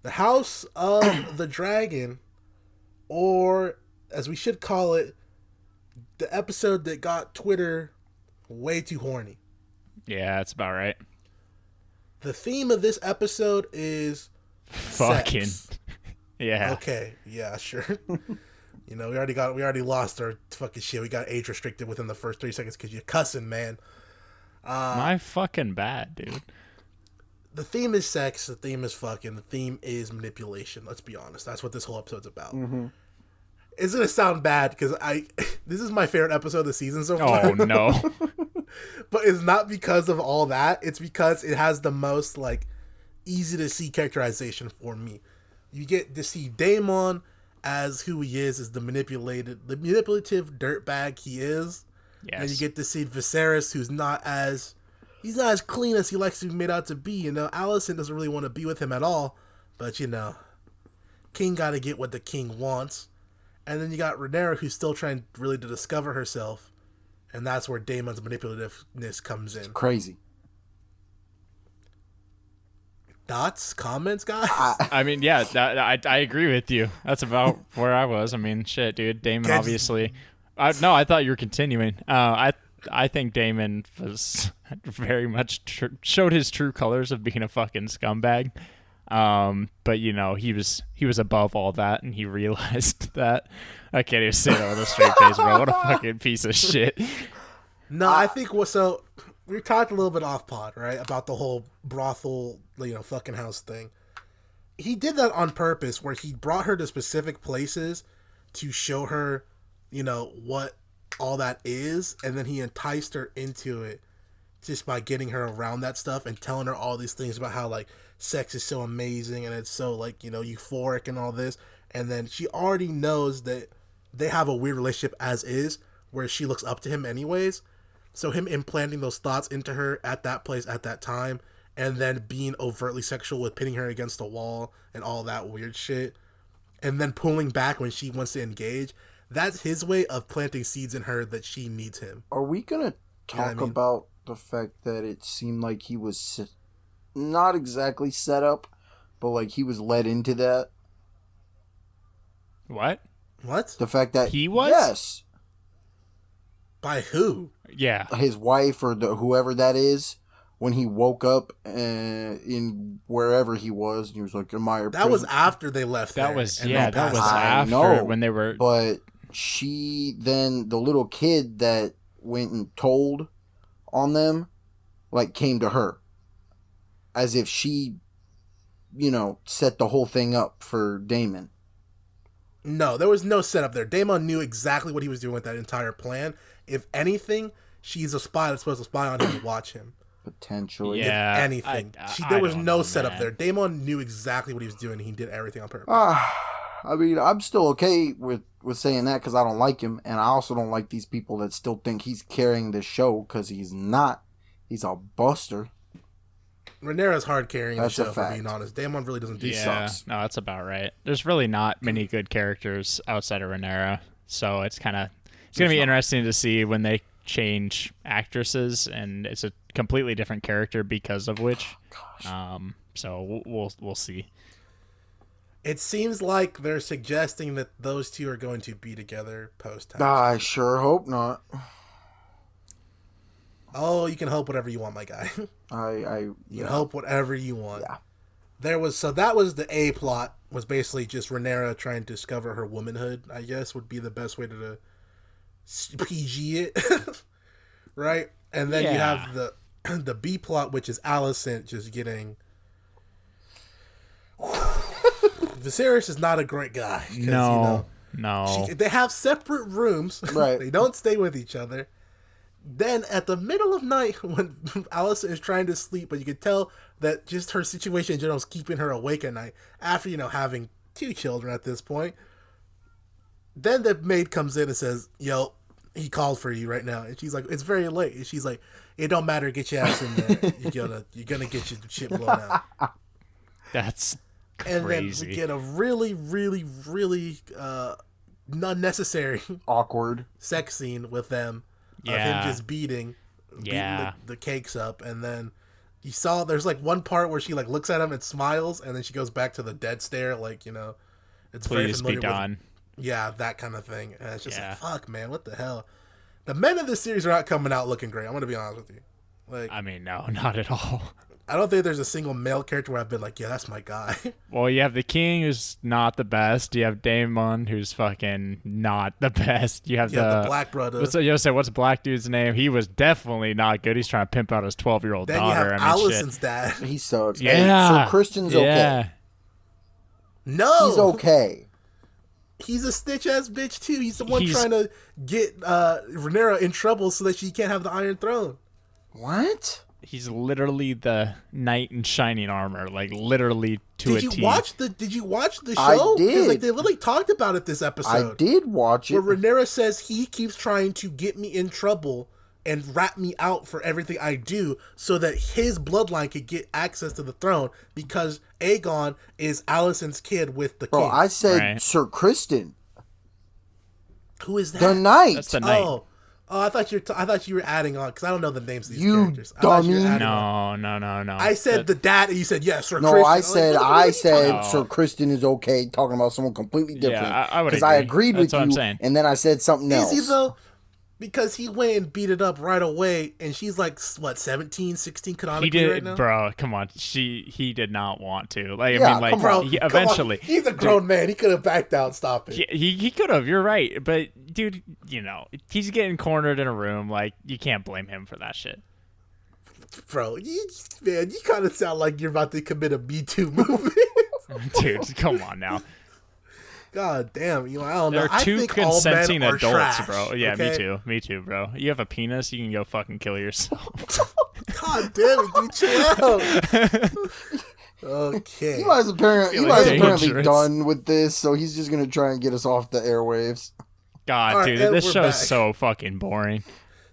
The House of the Dragon, or as we should call it, the episode that got Twitter way too horny. Yeah, that's about right. The theme of this episode is fucking sex. Yeah. Okay, yeah, sure. We already lost our fucking shit. We got age restricted within the first 3 seconds because you're cussing, man. My fucking bad, dude. The theme is sex. The theme is fucking. The theme is manipulation. Let's be honest. That's what this whole episode's about. Mm-hmm. It's gonna sound bad because this is my favorite episode of the season so far. Oh no. But it's not because of all that. It's because it has the most easy to see characterization for me. You get to see Daemon as who he is the manipulative dirtbag he is. Yes. And you get to see Viserys, who's not as clean as he likes to be made out to be. Alicent doesn't really want to be with him at all, but King got to get what the king wants. And then you got Rhaenyra, who's still trying really to discover herself, and that's where Daemon's manipulativeness comes in. It's crazy. Thoughts, comments, guys? I mean, yeah, I agree with you. That's about where I was. I mean, shit, dude. Damon obviously. No, I thought you were continuing. I think Daemon was very much showed his true colors of being a fucking scumbag. But he was above all that, and he realized that. I can't even say that with a straight face, bro. What a fucking piece of shit. No, I think so. We talked a little bit off pod, right, about the whole brothel, fucking house thing. He did that on purpose, where he brought her to specific places to show her, what all that is, and then he enticed her into it just by getting her around that stuff and telling her all these things about how sex is so amazing and it's so euphoric and all this, and then she already knows that they have a weird relationship as is, where she looks up to him anyways. So him implanting those thoughts into her at that place at that time, and then being overtly sexual with pinning her against the wall and all that weird shit, and then pulling back when she wants to engage, that's his way of planting seeds in her that she needs him. Are we gonna talk about the fact that it seemed like he was not exactly set up, but he was led into that? What? The fact that he was? Yes. By who? Yeah. His wife or whoever that is, when he woke up in wherever he was, and he was like, "Am I?" That was after they left. That there, was that was passed. after when they were. But she then the little kid that went and told on them, came to her, as if she, set the whole thing up for Daemon. No, there was no setup there. Daemon knew exactly what he was doing with that entire plan. If anything, she's a spy that's supposed to spy on him and watch him. Potentially. Yeah. If anything. There was no setup there. Daemon knew exactly what he was doing. He did everything on purpose. I mean, I'm still okay with saying that because I don't like him. And I also don't like these people that still think he's carrying this show because he's not. He's a buster. Rhaenyra's hard carrying the show, for fact. being honest. Daemon really doesn't do sucks. No, that's about right. There's really not many good characters outside of Rhaenyra. So it's going to be interesting to see when they change actresses, and it's a completely different character because of which. So we'll see. It seems like they're suggesting that those two are going to be together post-time. I sure hope not. Oh, you can hope whatever you want, my guy. You can hope whatever you want. Yeah. That was the A plot, was basically just Rhaenyra trying to discover her womanhood, I guess would be the best way to PG it. Right? And then you have the B plot, which is Alicent just getting... Viserys is not a great guy. No. They have separate rooms. Right. They don't stay with each other. Then at the middle of night, when Alicent is trying to sleep, but you can tell that just her situation in general is keeping her awake at night after, having 2 children at this point. Then the maid comes in and says, "Yo, he called for you right now." And she's like, "It's very late." And she's like, "It don't matter. Get your ass in there. You're gonna get your shit blown out." That's crazy. And then we get a really, really, really unnecessary, awkward sex scene with them. Yeah. Of him just beating the cakes up, and then You saw there's like one part where she like looks at him and smiles, and then she goes back to the dead stare, like, you know, it's very Please familiar be gone. yeah, that kind of thing. And it's just like, fuck, man, what the hell? The men of this series are not coming out looking great. I'm gonna be honest with you. Like, I mean, no, not at all. I don't think there's a single male character where I've been like, yeah, that's my guy. Well, you have the king, who's not the best. You have Daemon, who's fucking not the best. You have the black brother. What's black dude's name? He was definitely not good. He's trying to pimp out his 12-year-old then daughter. You have Alicent's dad. He sucks. Yeah. So Christian's okay. No. He's okay. He's a snitch ass bitch too. He's the one trying to get Rhaenyra in trouble so that she can't have the Iron Throne. What? He's literally the knight in shining armor, like literally to a T. Did you watch the show? I did. Like they literally talked about it this episode. I did watch it. Where Rhaenyra says he keeps trying to get me in trouble and rat me out for everything I do so that his bloodline could get access to the throne because Aegon is Alicent's kid with the king. Bro, I said Sir Criston. Who is that? The knight. That's the knight. Oh, I thought you were adding on because I don't know the names of these you characters. Dummy. No. I said the dad, and you said yes, Sir Criston. No, I said Sir Criston is okay. Talking about someone completely different. Yeah, I would because agree. I agreed with That's what I'm you, saying. and then I said something else. Is he though? Because he went and beat it up right away, and she's like, what, 17, 16 canonically He did, right now? bro. Come on, he did not want to. Like, Yeah, I mean, like, Bro, eventually, he's a grown man. He could have backed out. Stop it. he could have. You're right, but dude, you know, he's getting cornered in a room. Like, you can't blame him for that shit. Bro, you kind of sound like you're about to commit a Me Too movement. Dude, come on now. God damn, I don't know. There are I two think consenting all men are adults, trash, bro. Yeah, okay? me too, bro. You have a penis, you can go fucking kill yourself. God damn it, dude, chill out. Okay. Eli's apparently dangerous. done with this, so he's just gonna try and get us off the airwaves. God, All dude, right, this we're show's back. so fucking boring.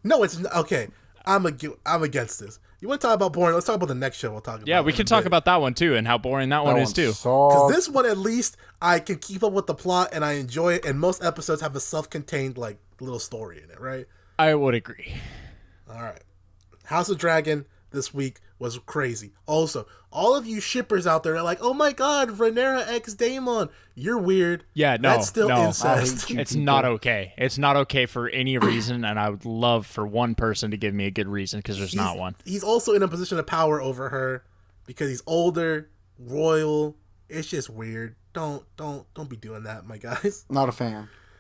No, it's okay. I'm against this. You want to talk about boring? Let's talk about the next show. We'll talk about. Yeah, we can talk about that one too, and how boring that one is too. Because this one, at least, I can keep up with the plot and I enjoy it. And most episodes have a self-contained like little story in it, right? I would agree. All right. House of Dragon this week was crazy. Also, all of you shippers out there are like, "Oh my God, Rhaenyra x Daemon, you're weird." Yeah, no, that's still no. incest. It's not okay. It's not okay for any reason, and I would love for one person to give me a good reason because there's not one. He's also in a position of power over her because he's older, royal. It's just weird. Don't be doing that, my guys. Not a fan.